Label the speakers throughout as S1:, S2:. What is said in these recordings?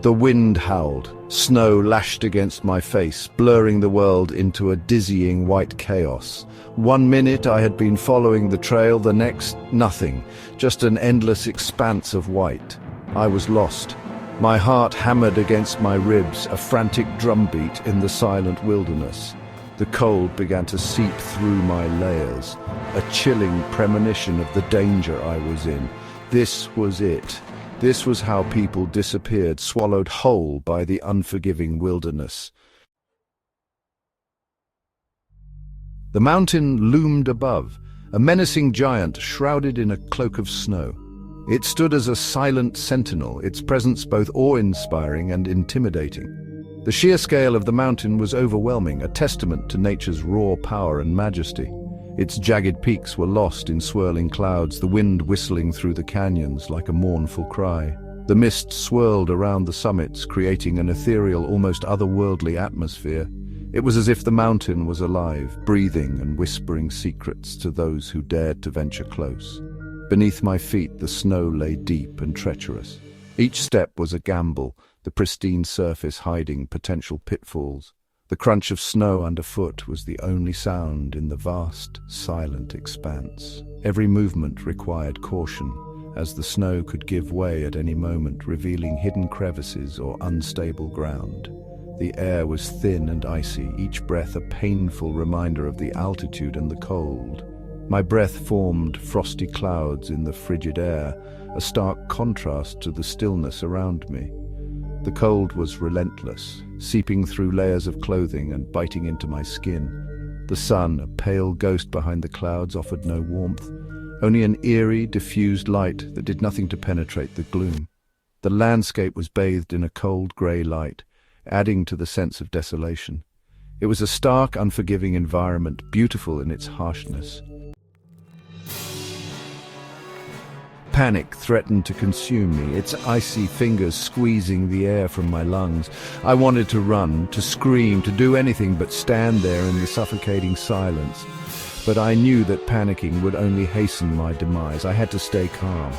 S1: The wind howled. Snow lashed against my face, blurring the world into a dizzying white chaos. 1 minute I had been following the trail, the next, nothing. Just an endless expanse of white. I was lost. My heart hammered against my ribs, a frantic drumbeat in the silent wilderness. The cold began to seep through my layers, a chilling premonition of the danger I was in. This was it. This was how people disappeared, swallowed whole by the unforgiving wilderness. The mountain loomed above, a menacing giant shrouded in a cloak of snow. It stood as a silent sentinel, its presence both awe-inspiring and intimidating. The sheer scale of the mountain was overwhelming, a testament to nature's raw power and majesty. Its jagged peaks were lost in swirling clouds, the wind whistling through the canyons like a mournful cry. The mist swirled around the summits, creating an ethereal, almost otherworldly atmosphere. It was as if the mountain was alive, breathing and whispering secrets to those who dared to venture close. Beneath my feet, the snow lay deep and treacherous. Each step was a gamble, the pristine surface hiding potential pitfalls. The crunch of snow underfoot was the only sound in the vast, silent expanse. Every movement required caution, as the snow could give way at any moment, revealing hidden crevices or unstable ground. The air was thin and icy, each breath a painful reminder of the altitude and the cold. My breath formed frosty clouds in the frigid air, a stark contrast to the stillness around me. The cold was relentless, seeping through layers of clothing and biting into my skin. The sun, a pale ghost behind the clouds, offered no warmth, only an eerie, diffused light that did nothing to penetrate the gloom. The landscape was bathed in a cold grey light, adding to the sense of desolation. It was a stark, unforgiving environment, beautiful in its harshness. Panic threatened to consume me, its icy fingers squeezing the air from my lungs. I wanted to run, to scream, to do anything but stand there in the suffocating silence. But I knew that panicking would only hasten my demise. I had to stay calm.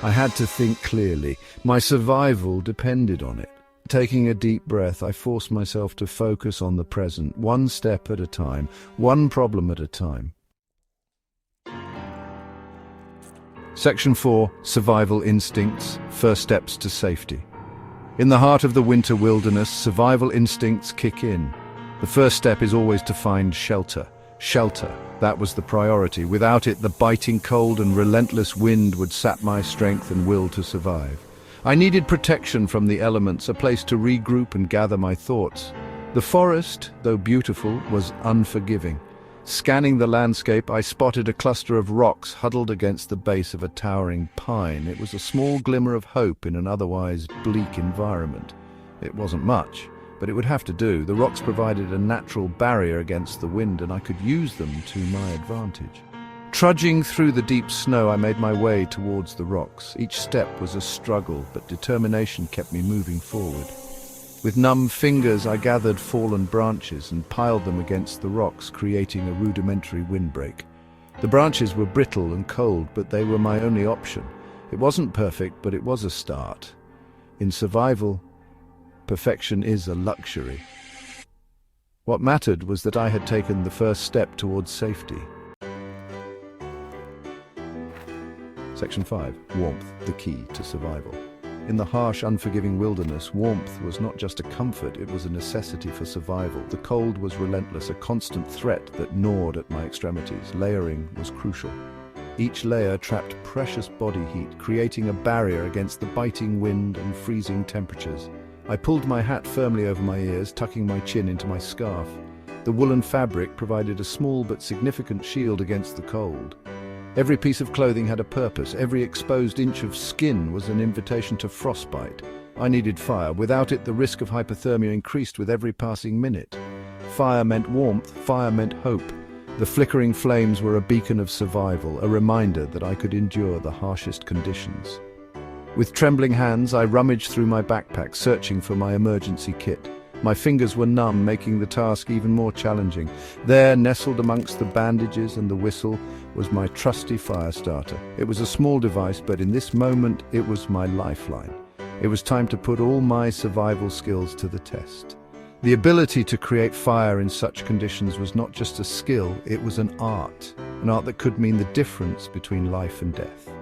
S1: I had to think clearly. My survival depended on it. Taking a deep breath, I forced myself to focus on the present, one step at a time, one problem at a time. Section 4, Survival Instincts, First Steps to Safety. In the heart of the winter wilderness, survival instincts kick in. The first step is always to find shelter. Shelter, that was the priority. Without it, the biting cold and relentless wind would sap my strength and will to survive. I needed protection from the elements, a place to regroup and gather my thoughts. The forest, though beautiful, was unforgiving. Scanning the landscape, I spotted a cluster of rocks huddled against the base of a towering pine. It was a small glimmer of hope in an otherwise bleak environment. It wasn't much, but it would have to do. The rocks provided a natural barrier against the wind, and I could use them to my advantage. Trudging through the deep snow, I made my way towards the rocks. Each step was a struggle, but determination kept me moving forward. With numb fingers, I gathered fallen branches and piled them against the rocks, creating a rudimentary windbreak. The branches were brittle and cold, but they were my only option. It wasn't perfect, but it was a start. In survival, perfection is a luxury. What mattered was that I had taken the first step towards safety. Section 5. Warmth, the key to survival. In the harsh, unforgiving wilderness, warmth was not just a comfort, it was a necessity for survival. The cold was relentless, a constant threat that gnawed at my extremities. Layering was crucial. Each layer trapped precious body heat, creating a barrier against the biting wind and freezing temperatures. I pulled my hat firmly over my ears, tucking my chin into my scarf. The woolen fabric provided a small but significant shield against the cold. Every piece of clothing had a purpose. Every exposed inch of skin was an invitation to frostbite. I needed fire. Without it, the risk of hypothermia increased with every passing minute. Fire meant warmth. Fire meant hope. The flickering flames were a beacon of survival, a reminder that I could endure the harshest conditions. With trembling hands, I rummaged through my backpack, searching for my emergency kit. My fingers were numb, making the task even more challenging. There, nestled amongst the bandages and the whistle, was my trusty fire starter. It was a small device, but in this moment, it was my lifeline. It was time to put all my survival skills to the test. The ability to create fire in such conditions was not just a skill, it was an art that could mean the difference between life and death.